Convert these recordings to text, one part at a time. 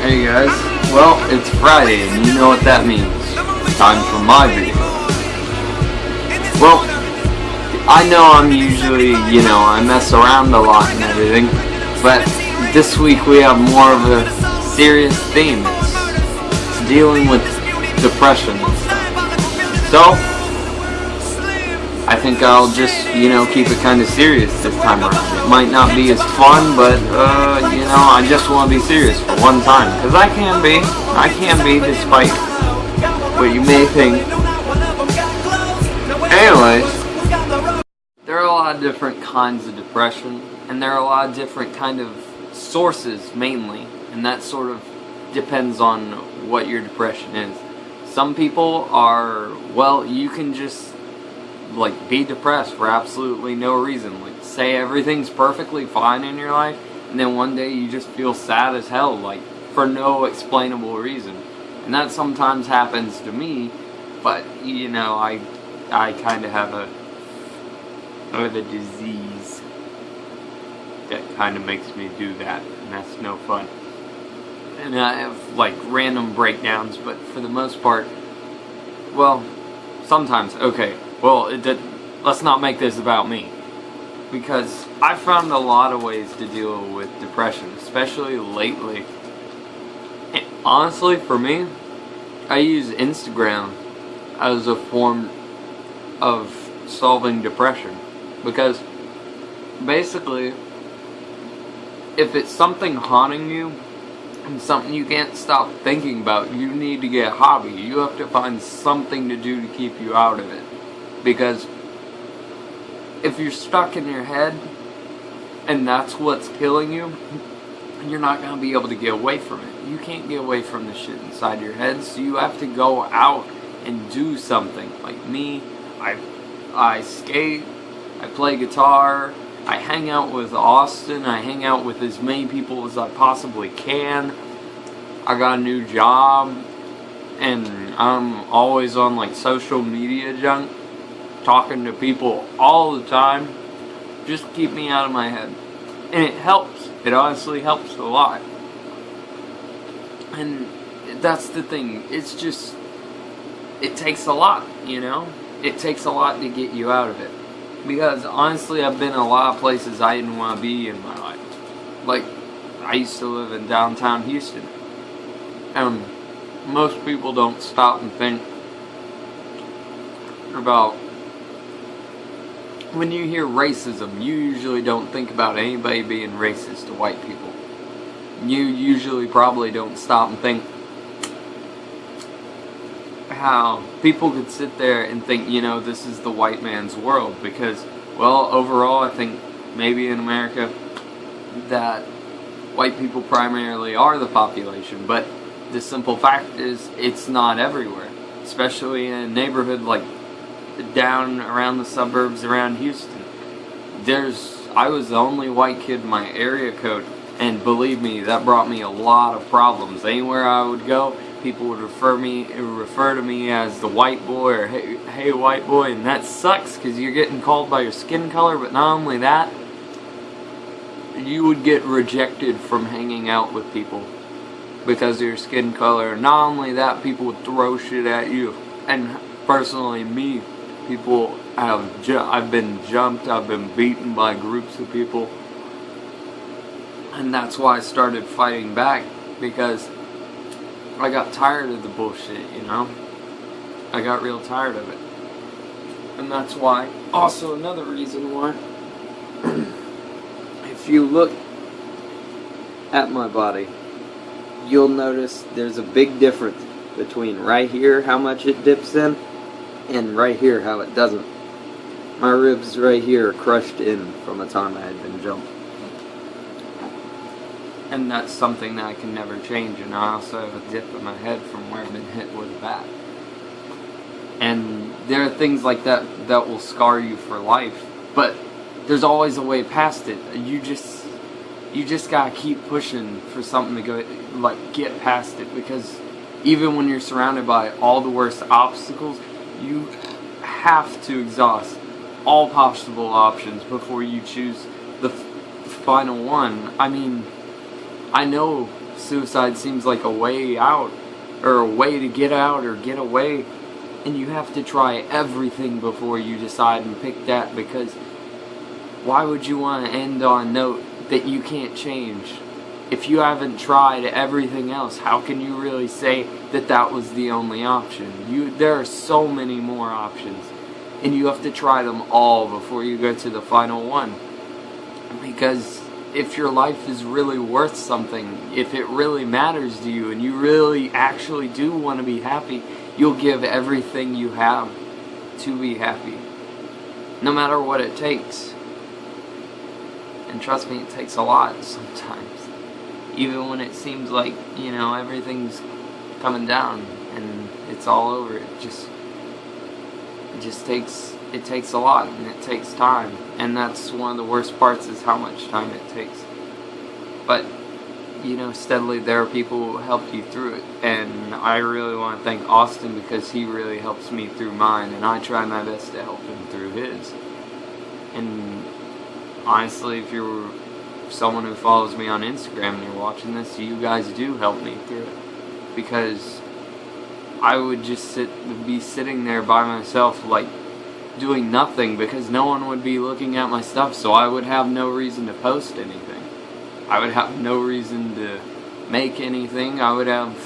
Hey guys, well, it's Friday and you know what that means. Time for my video. Well, I know I'm usually, I mess around a lot and everything, but this week we have more of a serious theme. It's dealing with depression and stuff. So, I think I'll just, keep it kind of serious this time around. It might not be as fun, but, I just want to be serious for one time. Because I can be, despite what you may think. Anyways, there are a lot of different kinds of depression, and there are a lot of different kind of sources, mainly. And that sort of depends on what your depression is. Some people are, you can just be depressed for absolutely no reason. Say everything's perfectly fine in your life, and then one day you just feel sad as hell, for no explainable reason. And that sometimes happens to me, but, I kind of have a disease that kind of makes me do that, and that's no fun. And I have, random breakdowns, but for the most part, sometimes, okay. Let's not make this about me, because I found a lot of ways to deal with depression, especially lately. And honestly, for me, I use Instagram as a form of solving depression, because basically, if it's something haunting you and something you can't stop thinking about, you need to get a hobby. You have to find something to do to keep you out of it. Because if you're stuck in your head and that's what's killing you, you're not going to be able to get away from it. You can't get away from the shit inside your head, so you have to go out and do something. Like me, I skate, I play guitar, I hang out with Austin, I hang out with as many people as I possibly can. I got a new job, and I'm always on social media junk, talking to people all the time, just to keep me out of my head. And it helps. It honestly helps a lot. And that's the thing. It's just, it takes a lot, It takes a lot to get you out of it. Because honestly, I've been in a lot of places I didn't want to be in my life. I used to live in downtown Houston. And most people don't stop and think about, when you hear racism, you usually don't think about anybody being racist to white people. You usually probably don't stop and think how people could sit there and think, this is the white man's world. Because, overall, I think maybe in America that white people primarily are the population. But the simple fact is, it's not everywhere. Especially in a neighborhood down around the suburbs around Houston. I was the only white kid in my area code, and believe me, that brought me a lot of problems. Anywhere I would go, people would refer to me as the white boy, or hey white boy, and that sucks because you're getting called by your skin color. But not only that, you would get rejected from hanging out with people because of your skin color. Not only that, people would throw shit at you. And personally, me, I've been jumped, I've been beaten by groups of people. And that's why I started fighting back, because I got tired of the bullshit, I got real tired of it. And that's why, also another reason why, if you look at my body, you'll notice there's a big difference between right here, how much it dips in, and right here, how it doesn't. My ribs right here are crushed in from the time I had been jumped. And that's something that I can never change. And I also have a dip in my head from where I've been hit with a bat. And there are things like that that will scar you for life. But there's always a way past it. You just gotta keep pushing for something to go, get past it. Because even when you're surrounded by all the worst obstacles, you have to exhaust all possible options before you choose the final one. I mean, I know suicide seems like a way out, or a way to get out or get away, and you have to try everything before you decide and pick that, because why would you want to end on a note that you can't change? If you haven't tried everything else, how can you really say that that was the only option? There are so many more options, and you have to try them all before you go to the final one. Because if your life is really worth something, if it really matters to you, and you really actually do want to be happy, you'll give everything you have to be happy, no matter what it takes. And trust me, it takes a lot sometimes. Even when it seems like, everything's coming down and it's all over, it takes a lot, and it takes time. And that's one of the worst parts, is how much time it takes. But, steadily there are people who help you through it. And I really want to thank Austin, because he really helps me through mine, and I try my best to help him through his. And honestly, if you're someone who follows me on Instagram and you're watching this, you guys do help me through it. Because I would just be sitting there by myself, like, doing nothing, because no one would be looking at my stuff, so I would have no reason to post anything. I would have no reason to make anything. I would have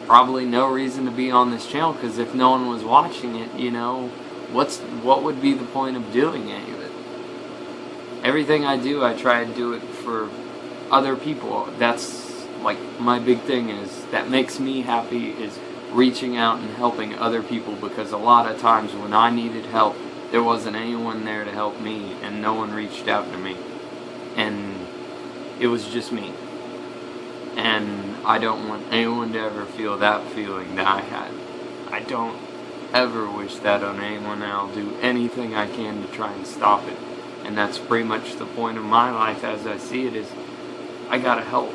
probably no reason to be on this channel, because if no one was watching it, what would be the point of doing any of it? Everything I do, I try to do it for other people. That's like my big thing, is that makes me happy, is reaching out and helping other people, because a lot of times when I needed help, there wasn't anyone there to help me, and no one reached out to me, and it was just me. And I don't want anyone to ever feel that feeling that I had. I don't ever wish that on anyone, and I'll do anything I can to try and stop it. And that's pretty much the point of my life as I see it, is I gotta help.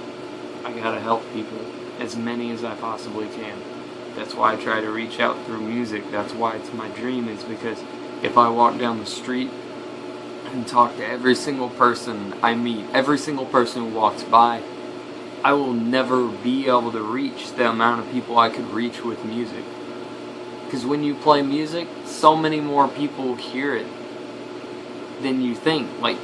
I gotta help people, as many as I possibly can. That's why I try to reach out through music. That's why it's my dream, is because if I walk down the street and talk to every single person I meet, every single person who walks by, I will never be able to reach the amount of people I could reach with music. Because when you play music, so many more people hear it than you think. Like,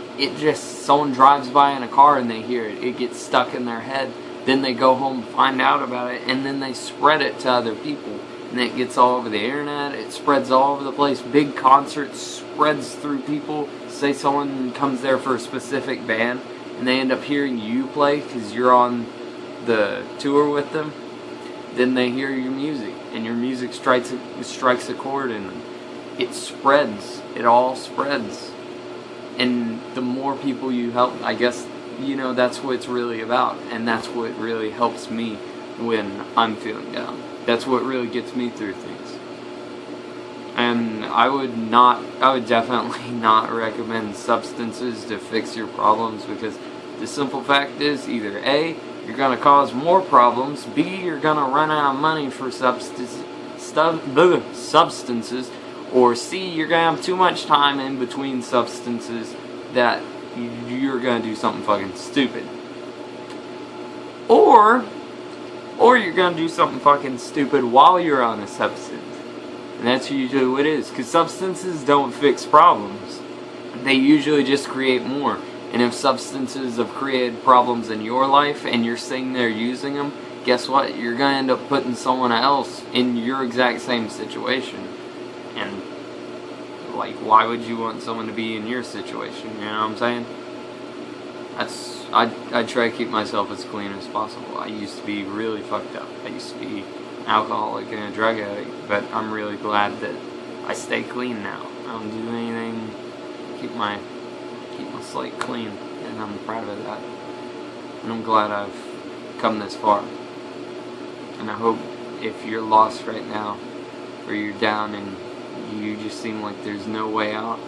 someone drives by in a car and they hear it, it gets stuck in their head, then they go home, find out about it, and then they spread it to other people, and it gets all over the internet, it spreads all over the place. Big concerts spreads through people. Say someone comes there for a specific band, and they end up hearing you play because you're on the tour with them, then they hear your music, and your music strikes a chord, and it spreads. It all spreads. And the more people you help, I guess, that's what it's really about, and that's what really helps me when I'm feeling down. That's what really gets me through things. And I would definitely not recommend substances to fix your problems, because the simple fact is, either A, you're going to cause more problems, B, you're going to run out of money for substances, or C, you're going to have too much time in between substances that you're going to do something fucking stupid. Or you're going to do something fucking stupid while you're on a substance. And that's usually what it is. Because substances don't fix problems. They usually just create more. And if substances have created problems in your life and you're sitting there using them, guess what? You're going to end up putting someone else in your exact same situation. And, like, why would you want someone to be in your situation? You know what I'm saying? I try to keep myself as clean as possible. I used to be really fucked up. I used to be an alcoholic and a drug addict, but I'm really glad that I stay clean now. I don't do anything. Keep my slate clean, and I'm proud of that. And I'm glad I've come this far. And I hope if you're lost right now, or you're down and you just seem like there's no way out,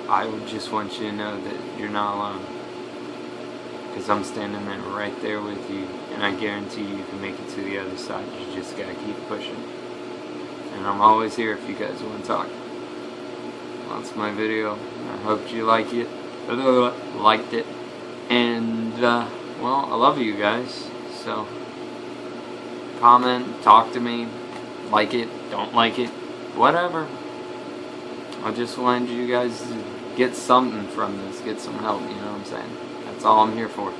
I would just want you to know that you're not alone. Because I'm standing there right there with you, and I guarantee you can make it to the other side. You just gotta keep pushing. And I'm always here if you guys want to talk. Well, that's my video. I hope you liked it. And well, I love you guys. So, comment, talk to me, like it, don't like it, whatever. I just wanted you guys to get something from this, get some help, you know what I'm saying? That's all I'm here for.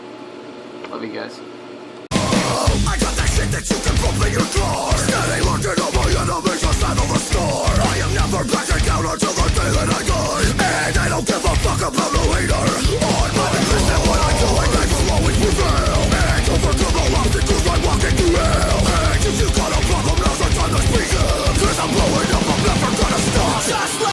Love you guys. I got that shit that you can put in your drawers.